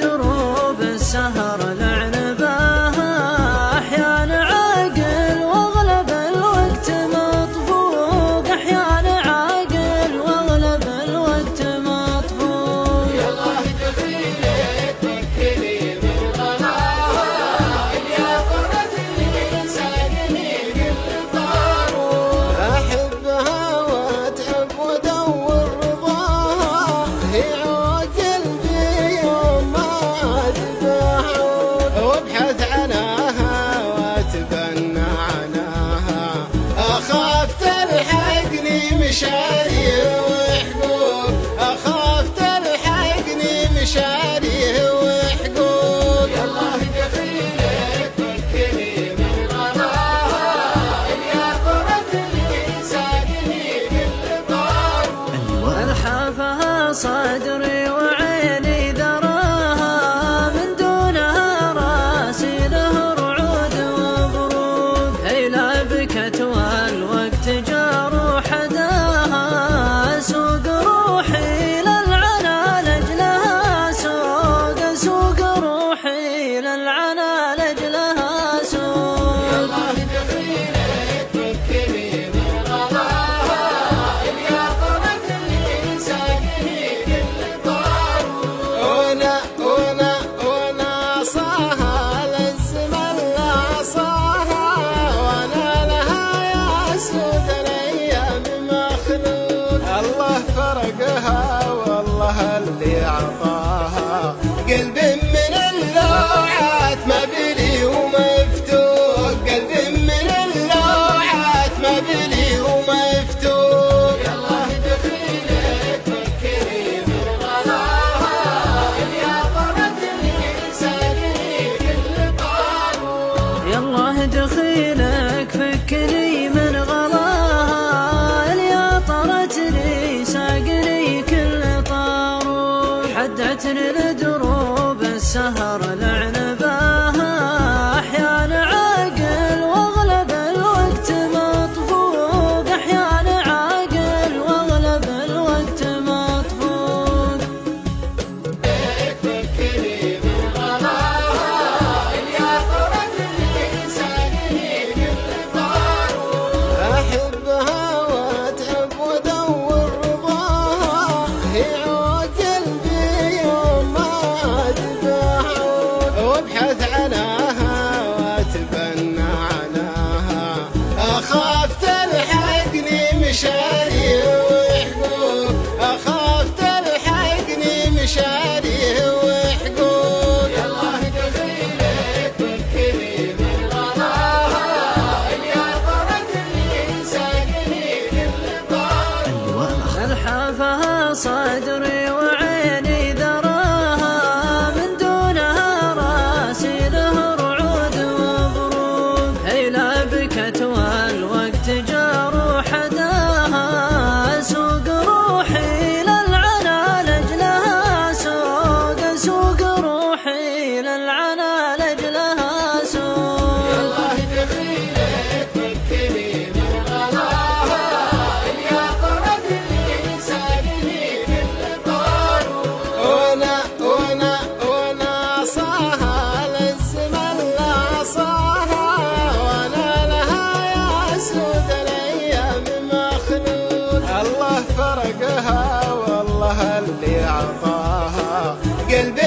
لدروب السهر لعنباها، أحيان عاقل واغلب الوقت مطفوق، أحيان عاقل واغلب الوقت مطفوق. يالله دخيلك فكني من غلاها، يا قرة اللي ساقني كل طارو. أحبها وأتعب وأدور رضاها، هي قلبي يوم ما تباعون، وابحث عناها واتبنى عناها، أخاف تلحقني مشاري وحقوق، أخاف تلحقني مشاري وحقوق. يالله دخيلك فكني من غلاها، يا قرة اللي ساقني كل طارو. ألحافها صدري وعيني ذراها، من دونها راسي له رعود وبروق، هيلا بكت والوقت جار حداها، سوق روحي للعنا لجلها سوق، سوق روحي للعنا لجلها سوق. يالله دخيلك فكني من غلاها، يا قرة اللي ساقني كل طارو. وانا صاها لزم العصاها، وانا لها يا سود الايام مخلوق، الله فرقها والله اللي عطاها، قلب من اللوعات ما بلي ومفتوق، قلب من اللوعات ما بلي ومفتوق. يالله دخيلك فكني من غلاها، يا قرة اللي ساقني كل طارو. يالله دخيلك فكني من غلاها، يا طرت لي ساقني كل طارو، حدتني لدروب السهر لعنباها، أحيان عاقل واغلب الوقت مطفوق، أحيان عاقل واغلب الوقت مطفوق. فكني من غلاها، يا قرة اللي ساقني كل طارو. أحبها وأتعب وأدور رضاها، هي قلبي يوم ما تباعون، وابحث عناها واتبنى عناها، أخاف تلحقني مشاري وحقوق، أخاف تلحقني مشاري وحقوق. يالله دخيلك فكني من غلاها، يا قرة اللي ساقني كل طارو. ألحافها صدري وعيني ذراها، من دونها راسي له رعود وبروق، هيلا بكت والوقت جار حداها، سوق روحي للعنا لجلها سوق، سوق روحي للعنا لجلها سوق. يالله دخيلك فكني من غلاها، يا قرة اللي ساقني كل طارو. وانا صاها لزم العصاها، وانا لها يا سود الايام مخلوق، الله فرقها والله اللي عطاها، قلب